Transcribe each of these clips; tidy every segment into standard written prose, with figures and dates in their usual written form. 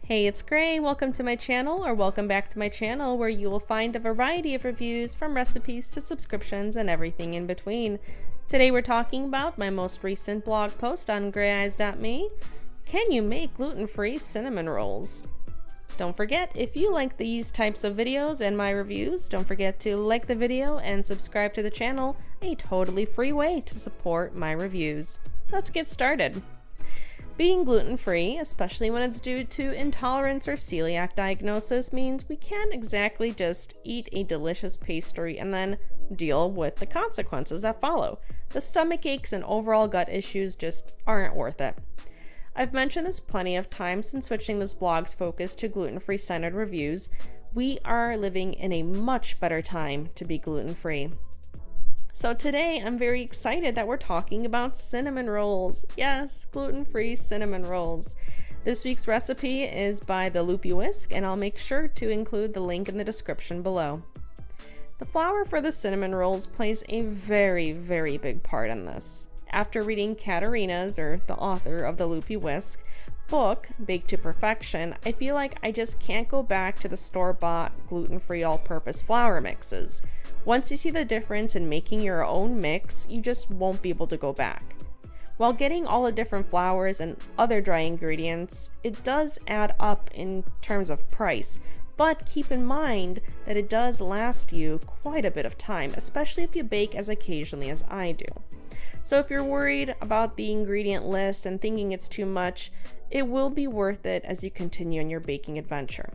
Hey, it's Gray. Welcome to my channel, or welcome back to my channel, where you will find a variety of reviews from recipes to subscriptions and everything in between. Today we're talking about my most recent blog post on grayeyes.me. Can you make gluten-free cinnamon rolls? Don't forget, if you like these types of videos and my reviews, don't forget to like the video and subscribe to the channel, a totally free way to support my reviews. Let's get started. Being gluten-free, especially when it's due to intolerance or celiac diagnosis, means we can't exactly just eat a delicious pastry and then deal with the consequences that follow. The stomach aches and overall gut issues just aren't worth it. I've mentioned this plenty of times since switching this blog's focus to gluten-free centered reviews. We are living in a much better time to be gluten-free. So today I'm very excited that we're talking about cinnamon rolls. Yes, gluten-free cinnamon rolls. This week's recipe is by the Loopy Whisk, and I'll make sure to include the link in the description below. The flour for the cinnamon rolls plays a very, very big part in this. After reading Katarina's, or the author of the Loopy Whisk, book, Baked to Perfection, I feel like I just can't go back to the store-bought gluten-free all-purpose flour mixes. Once you see the difference in making your own mix, you just won't be able to go back. While getting all the different flours and other dry ingredients, it does add up in terms of price, but keep in mind that it does last you quite a bit of time, especially if you bake as occasionally as I do. So if you're worried about the ingredient list and thinking it's too much, it will be worth it as you continue on your baking adventure.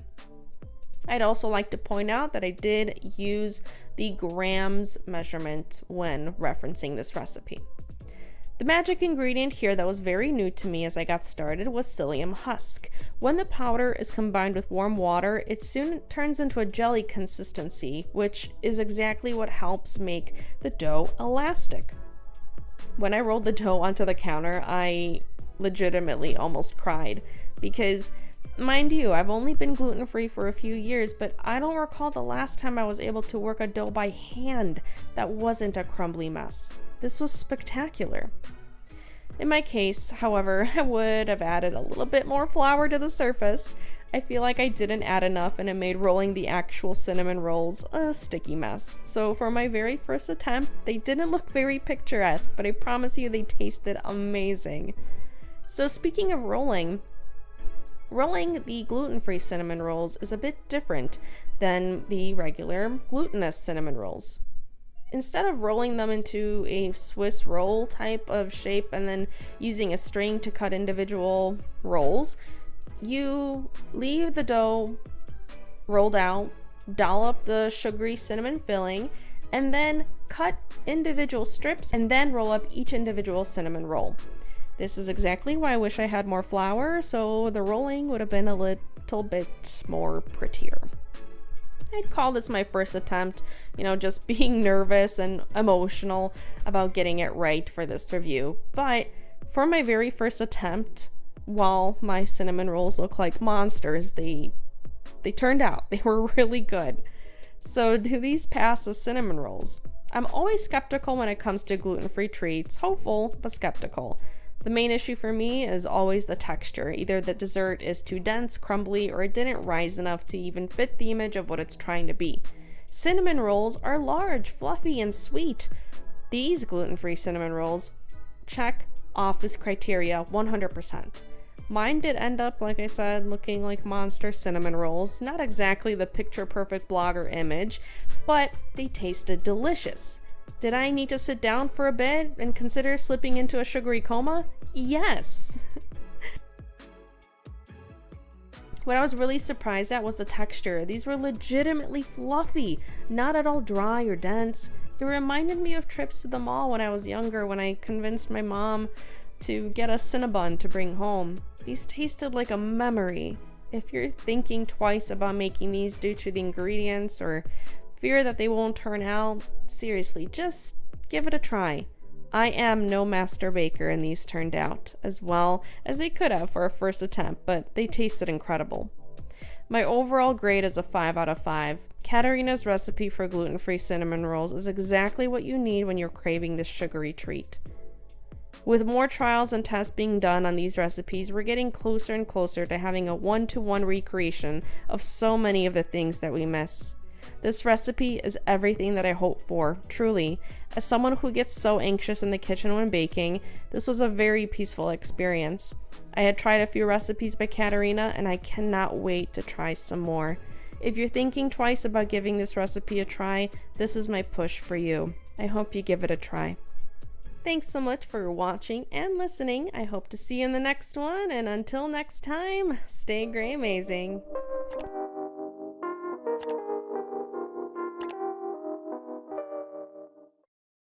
I'd also like to point out that I did use the grams measurement when referencing this recipe. The magic ingredient here that was very new to me as I got started was psyllium husk. When the powder is combined with warm water, it soon turns into a jelly consistency, which is exactly what helps make the dough elastic. When I rolled the dough onto the counter, I legitimately almost cried because, mind you, I've only been gluten-free for a few years, but I don't recall the last time I was able to work a dough by hand that wasn't a crumbly mess. This was spectacular. In my case, however, I would have added a little bit more flour to the surface. I feel like I didn't add enough and it made rolling the actual cinnamon rolls a sticky mess. So for my very first attempt, they didn't look very picturesque, but I promise you they tasted amazing. So speaking of rolling the gluten-free cinnamon rolls is a bit different than the regular glutinous cinnamon rolls. Instead of rolling them into a Swiss roll type of shape and then using a string to cut individual rolls, you leave the dough rolled out, dollop the sugary cinnamon filling, and then cut individual strips and then roll up each individual cinnamon roll. This is exactly why I wish I had more flour, so the rolling would have been a little bit more prettier. I'd call this my first attempt, just being nervous and emotional about getting it right for this review. But for my very first attempt, while my cinnamon rolls look like monsters, they turned out. They were really good. So do these pass as cinnamon rolls? I'm always skeptical when it comes to gluten-free treats, hopeful but skeptical. The main issue for me is always the texture. Either the dessert is too dense, crumbly, or it didn't rise enough to even fit the image of what it's trying to be. Cinnamon rolls are large, fluffy, and sweet. These gluten-free cinnamon rolls check off this criteria 100%. Mine did end up, like I said, looking like monster cinnamon rolls. Not exactly the picture-perfect blogger image, but they tasted delicious. Did I need to sit down for a bit and consider slipping into a sugary coma? Yes. What I was really surprised at was the texture. These were legitimately fluffy, not at all dry or dense. It reminded me of trips to the mall when I was younger, when I convinced my mom to get a Cinammon to bring home. These tasted like a memory. If you're thinking twice about making these due to the ingredients or fear that they won't turn out, seriously, just give it a try. I am no master baker, and these turned out as well as they could have for a first attempt, but they tasted incredible. My overall grade is a 5 out of 5. Katarina's recipe for gluten-free cinnamon rolls is exactly what you need when you're craving this sugary treat. With more trials and tests being done on these recipes, we're getting closer and closer to having a one-to-one recreation of so many of the things that we miss. This recipe is everything that I hope for, truly. As someone who gets so anxious in the kitchen when baking, this was a very peaceful experience. I had tried a few recipes by Katerina, and I cannot wait to try some more. If you're thinking twice about giving this recipe a try, this is my push for you. I hope you give it a try. Thanks so much for watching and listening. I hope to see you in the next one, and until next time, stay gray amazing.